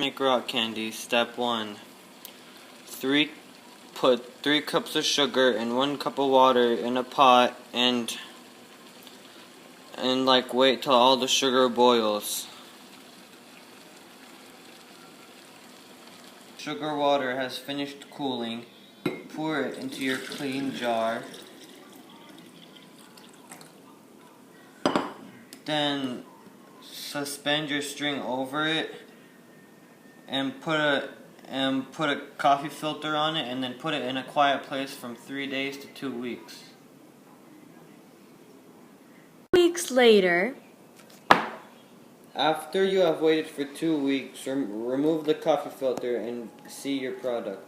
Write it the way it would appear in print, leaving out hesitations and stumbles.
make rock candy. Step 1. Put 3 cups of sugar and 1 cup of water in a pot and wait till all the sugar boils. Sugar water has finished cooling. Pour it into your clean jar. Then suspend your string over it and put a coffee filter on it, and then put it in a quiet place from 3 days to 2 weeks. Weeks later, after you have waited for 2 weeks, remove the coffee filter and see your product.